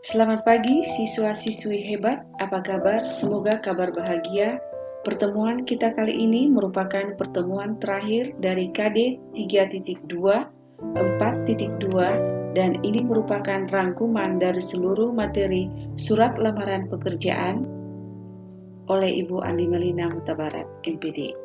Selamat pagi siswa-siswi hebat, apa kabar? Semoga kabar bahagia. Pertemuan kita kali ini merupakan pertemuan terakhir dari KD 3.2, 4.2, dan ini merupakan rangkuman dari seluruh materi surat lamaran pekerjaan oleh Ibu Andi Melina Hutabarat, MPD.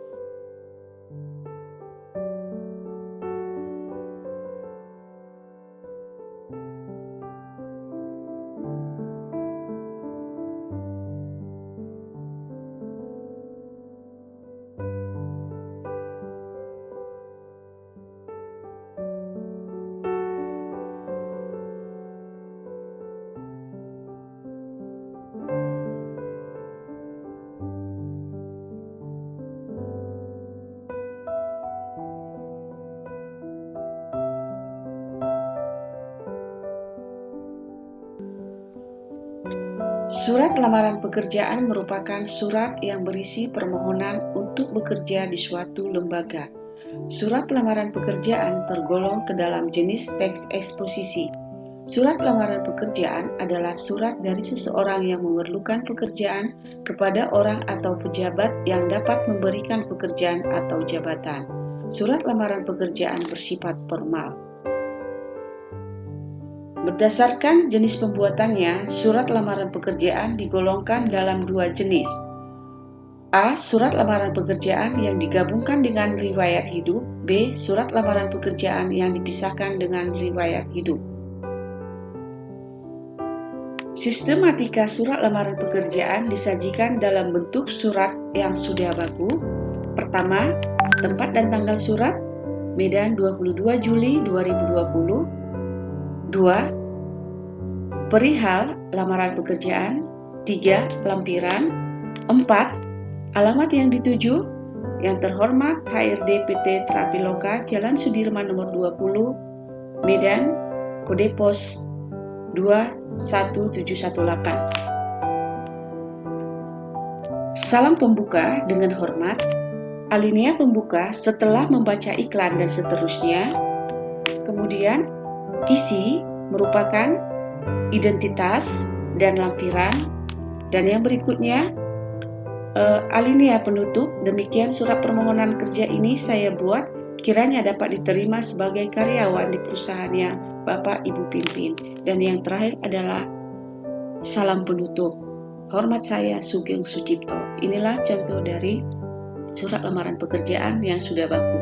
Surat lamaran pekerjaan merupakan surat yang berisi permohonan untuk bekerja di suatu lembaga. Surat lamaran pekerjaan tergolong ke dalam jenis teks eksposisi. Surat lamaran pekerjaan adalah surat dari seseorang yang memerlukan pekerjaan kepada orang atau pejabat yang dapat memberikan pekerjaan atau jabatan. Surat lamaran pekerjaan bersifat formal. Berdasarkan jenis pembuatannya, surat lamaran pekerjaan digolongkan dalam dua jenis. A. Surat lamaran pekerjaan yang digabungkan dengan riwayat hidup. B. Surat lamaran pekerjaan yang dipisahkan dengan riwayat hidup. Sistematika surat lamaran pekerjaan disajikan dalam bentuk surat yang sudah baku. Pertama, tempat dan tanggal surat, Medan 22 Juli 2020. 2. Perihal lamaran pekerjaan. 3. Lampiran. 4. Alamat yang dituju. Yang terhormat HRD PT Trapiloka, Jalan Sudirman nomor 20, Medan, kode pos 21718. Salam pembuka dengan hormat. Alinea pembuka setelah membaca iklan dan seterusnya. Kemudian isi merupakan identitas dan lampiran, dan yang berikutnya alinea penutup. Demikian surat permohonan kerja ini saya buat kiranya dapat diterima sebagai karyawan di perusahaan yang Bapak Ibu pimpin. Dan yang terakhir adalah salam penutup. Hormat saya Sugeng Sucipto. Inilah contoh dari surat lamaran pekerjaan yang sudah baku.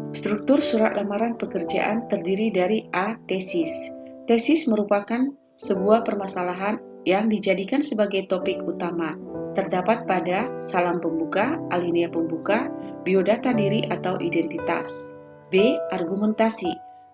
Struktur surat lamaran pekerjaan terdiri dari A. Tesis. Tesis merupakan sebuah permasalahan yang dijadikan sebagai topik utama. Terdapat pada salam pembuka, alinea pembuka, biodata diri atau identitas. B. Argumentasi.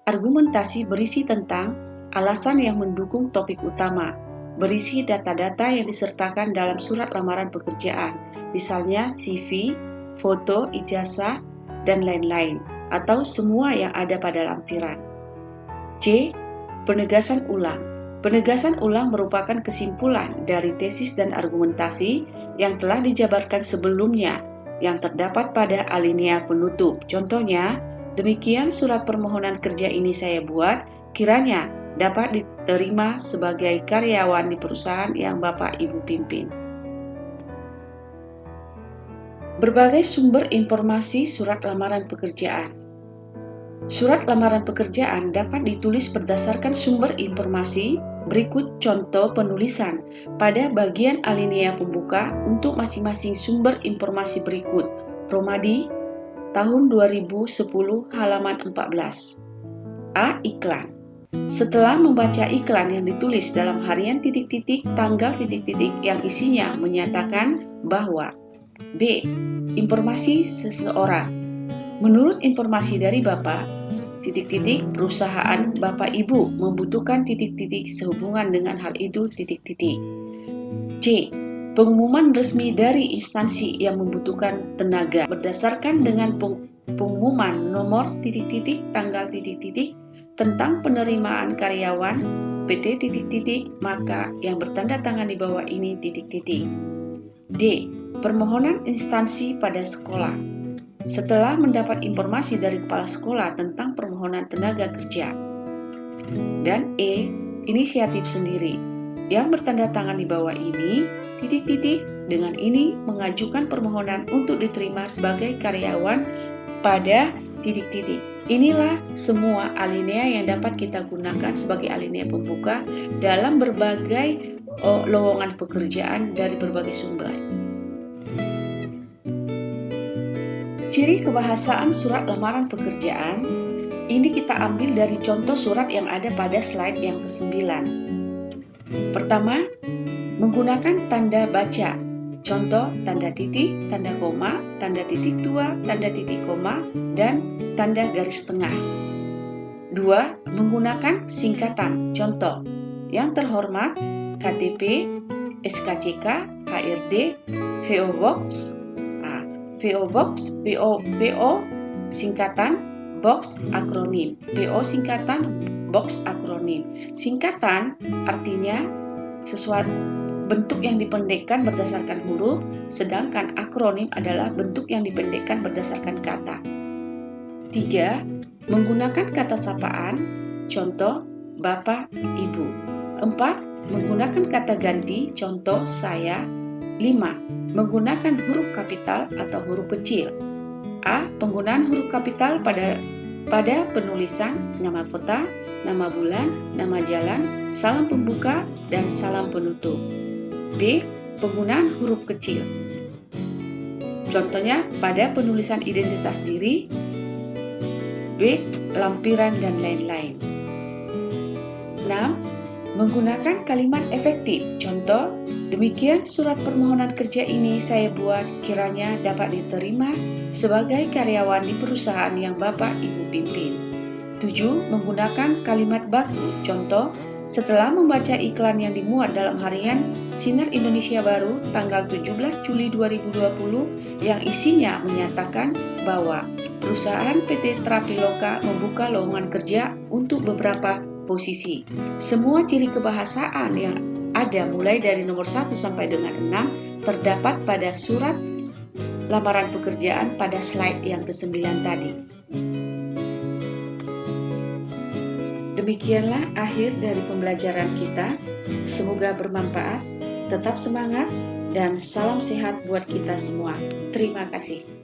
Argumentasi berisi tentang alasan yang mendukung topik utama. Berisi data-data yang disertakan dalam surat lamaran pekerjaan, misalnya CV, foto, ijazah, dan lain-lain, atau semua yang ada pada lampiran. C. Penegasan ulang. Penegasan ulang merupakan kesimpulan dari tesis dan argumentasi yang telah dijabarkan sebelumnya yang terdapat pada alinea penutup. Contohnya, demikian surat permohonan kerja ini saya buat, kiranya dapat diterima sebagai karyawan di perusahaan yang Bapak Ibu pimpin. Berbagai sumber informasi surat lamaran pekerjaan. Surat lamaran pekerjaan dapat ditulis berdasarkan sumber informasi. Berikut contoh penulisan pada bagian alinea pembuka untuk masing-masing sumber informasi berikut. Romadi, tahun 2010, halaman 14. A. Iklan. Setelah membaca iklan yang ditulis dalam harian tanggal yang isinya menyatakan bahwa B. Informasi seseorang. Menurut informasi dari Bapak, perusahaan Bapak Ibu membutuhkan sehubungan dengan hal itu C. Pengumuman resmi dari instansi yang membutuhkan tenaga berdasarkan dengan pengumuman nomor tanggal tentang penerimaan karyawan PT maka yang bertanda tangan di bawah ini D. Permohonan instansi pada sekolah. Setelah mendapat informasi dari kepala sekolah tentang permohonan tenaga kerja. Dan E. Inisiatif sendiri. Yang bertanda tangan di bawah ini, dengan ini mengajukan permohonan untuk diterima sebagai karyawan pada Inilah semua alinea yang dapat kita gunakan sebagai alinea pembuka dalam berbagai lowongan pekerjaan dari berbagai sumber. Ciri kebahasaan surat lamaran pekerjaan ini kita ambil dari contoh surat yang ada pada slide yang ke-9. Pertama, menggunakan tanda baca. Contoh tanda titik, tanda koma, tanda titik 2, tanda titik koma, dan tanda garis tengah. 2. Menggunakan singkatan. Contoh, yang terhormat, KTP, SKCK, HRD, VO Box, PO singkatan, box akronim. PO singkatan, box akronim. Singkatan artinya sesuatu bentuk yang dipendekkan berdasarkan huruf, sedangkan akronim adalah bentuk yang dipendekkan berdasarkan kata. 3. Menggunakan kata sapaan, contoh Bapak, Ibu. 4. Menggunakan kata ganti, contoh saya. 5. Menggunakan huruf kapital atau huruf kecil. A. Penggunaan huruf kapital pada penulisan nama kota, nama bulan, nama jalan, salam pembuka, dan salam penutup. B. Penggunaan huruf kecil. Contohnya pada penulisan identitas diri. B. Lampiran dan lain-lain. 6. Menggunakan kalimat efektif. Contoh, demikian surat permohonan kerja ini saya buat kiranya dapat diterima sebagai karyawan di perusahaan yang Bapak Ibu pimpin. 7. Menggunakan kalimat baku. Contoh, setelah membaca iklan yang dimuat dalam harian Sinar Indonesia Baru tanggal 17 Juli 2020 yang isinya menyatakan bahwa perusahaan PT Trapiloka membuka lowongan kerja untuk beberapa posisi. Semua ciri kebahasaan yang ada mulai dari nomor 1 sampai dengan 6 terdapat pada surat lamaran pekerjaan pada slide yang ke-9 tadi. Demikianlah akhir dari pembelajaran kita. Semoga bermanfaat. Tetap semangat dan salam sehat buat kita semua. Terima kasih.